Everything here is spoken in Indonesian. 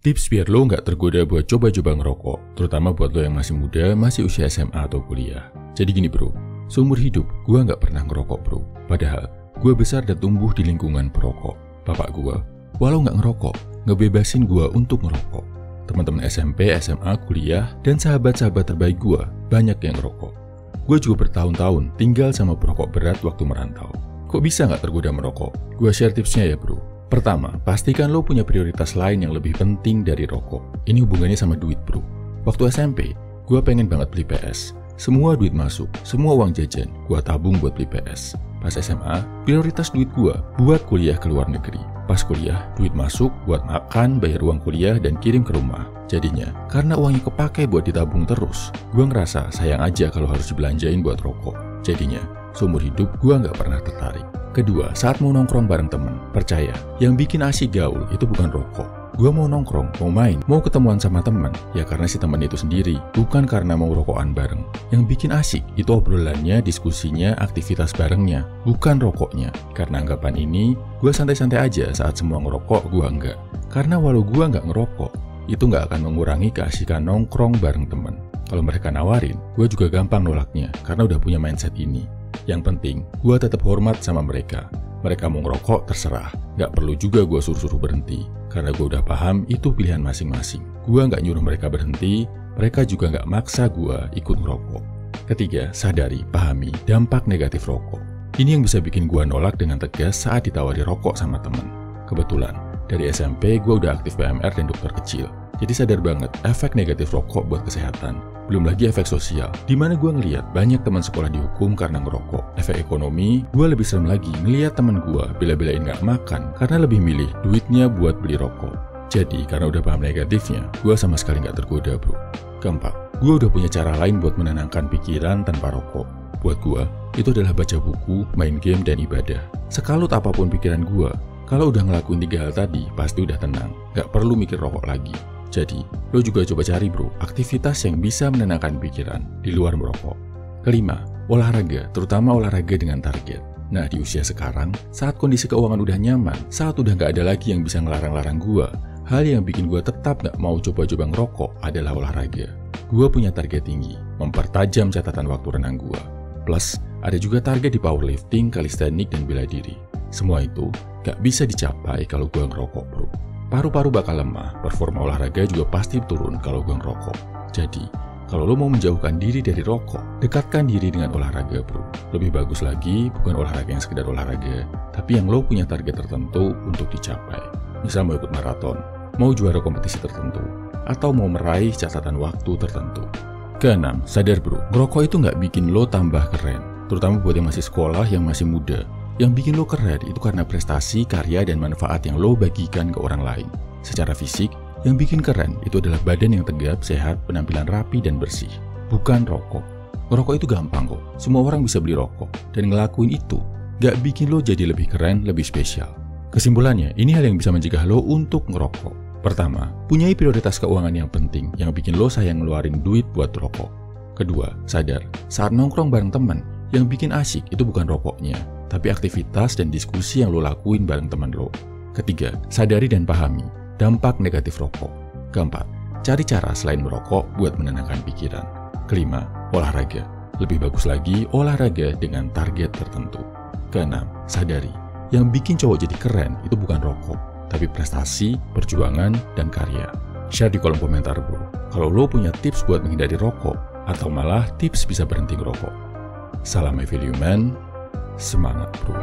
Tips biar lo nggak tergoda buat coba-coba ngerokok, terutama buat lo yang masih muda, masih usia SMA atau kuliah. Jadi gini bro, seumur hidup gue nggak pernah ngerokok bro. Padahal gue besar dan tumbuh di lingkungan perokok. Bapak gue, walau nggak ngerokok, ngebebasin gue untuk ngerokok. Teman-teman SMP, SMA, kuliah, dan sahabat-sahabat terbaik gue banyak yang ngerokok. Gue juga bertahun-tahun tinggal sama perokok berat waktu merantau. Kok bisa nggak tergoda merokok? Gue share tipsnya ya bro. Pertama, pastikan lo punya prioritas lain yang lebih penting dari rokok. Ini hubungannya sama duit bro. Waktu SMP, gue pengen banget beli PS. Semua duit masuk, semua uang jajan, gue tabung buat beli PS. Pas SMA, prioritas duit gue buat kuliah ke luar negeri. Pas kuliah, duit masuk buat makan, bayar uang kuliah, dan kirim ke rumah. Jadinya, karena uangnya kepake buat ditabung terus, gue ngerasa sayang aja kalau harus dibelanjain buat rokok. Jadinya, seumur hidup gue nggak pernah tertarik. Kedua, saat mau nongkrong bareng temen, percaya, yang bikin asik gaul itu bukan rokok. Gue mau nongkrong, mau main, mau ketemuan sama temen, ya karena si temen itu sendiri, bukan karena mau rokokan bareng. Yang bikin asik itu obrolannya, diskusinya, aktivitas barengnya, bukan rokoknya. Karena anggapan ini, gue santai-santai aja saat semua ngerokok, gue enggak. Karena walau gue nggak ngerokok, itu nggak akan mengurangi keasikan nongkrong bareng temen. Kalau mereka nawarin, gue juga gampang nolaknya, karena udah punya mindset ini. Yang penting, gue tetap hormat sama mereka. Mereka mau ngerokok, terserah. Gak perlu juga gue suruh-suruh berhenti. Karena gue udah paham itu pilihan masing-masing. Gue gak nyuruh mereka berhenti, mereka juga gak maksa gue ikut ngerokok. Ketiga, sadari, pahami dampak negatif rokok. Ini yang bisa bikin gue nolak dengan tegas saat ditawari rokok sama temen. Kebetulan, dari SMP gue udah aktif PMR dan dokter kecil. Jadi sadar banget efek negatif rokok buat kesehatan. Belum lagi efek sosial, di mana gue ngeliat banyak teman sekolah dihukum karena ngerokok. Efek ekonomi, gue lebih serem lagi ngeliat temen gue bela-belain gak makan karena lebih milih duitnya buat beli rokok. Jadi karena udah paham negatifnya, gue sama sekali gak tergoda bro. Keempat, gue udah punya cara lain buat menenangkan pikiran tanpa rokok. Buat gue, itu adalah baca buku, main game, dan ibadah. Sekalut apapun pikiran gue, kalau udah ngelakuin 3 hal tadi, pasti udah tenang, gak perlu mikir rokok lagi. Jadi, lo juga coba cari bro, aktivitas yang bisa menenangkan pikiran di luar merokok. Kelima, olahraga, terutama olahraga dengan target. Nah, di usia sekarang, saat kondisi keuangan udah nyaman, saat udah gak ada lagi yang bisa ngelarang-larang gua, hal yang bikin gua tetap gak mau coba-coba ngerokok adalah olahraga. Gua punya target tinggi, mempertajam catatan waktu renang gua. Plus, ada juga target di powerlifting, calisthenics, dan bela diri. Semua itu gak bisa dicapai kalau gua ngerokok bro. Paru-paru bakal lemah, performa olahraga juga pasti turun kalau gue ngerokok. Jadi, kalau lo mau menjauhkan diri dari rokok, dekatkan diri dengan olahraga bro. Lebih bagus lagi, bukan olahraga yang sekedar olahraga, tapi yang lo punya target tertentu untuk dicapai. Misal mau ikut maraton, mau juara kompetisi tertentu, atau mau meraih catatan waktu tertentu. Keenam, sadar bro, ngerokok itu nggak bikin lo tambah keren, terutama buat yang masih sekolah, yang masih muda. Yang bikin lo keren itu karena prestasi, karya, dan manfaat yang lo bagikan ke orang lain. Secara fisik, yang bikin keren itu adalah badan yang tegap, sehat, penampilan rapi, dan bersih. Bukan rokok. Ngerokok itu gampang kok. Semua orang bisa beli rokok. Dan ngelakuin itu gak bikin lo jadi lebih keren, lebih spesial. Kesimpulannya, ini hal yang bisa mencegah lo untuk ngerokok. Pertama, punyai prioritas keuangan yang penting yang bikin lo sayang ngeluarin duit buat rokok. Kedua, sadar, saat nongkrong bareng teman, yang bikin asik itu bukan rokoknya, tapi aktivitas dan diskusi yang lo lakuin bareng teman lo. Ketiga, sadari dan pahami dampak negatif rokok. Keempat, cari cara selain merokok buat menenangkan pikiran. Kelima, olahraga. Lebih bagus lagi, olahraga dengan target tertentu. Keenam, sadari, yang bikin cowok jadi keren itu bukan rokok, tapi prestasi, perjuangan, dan karya. Share di kolom komentar bro, kalau lo punya tips buat menghindari rokok, atau malah tips bisa berhenti ngerokok. Salam Evaluman, semangat bro.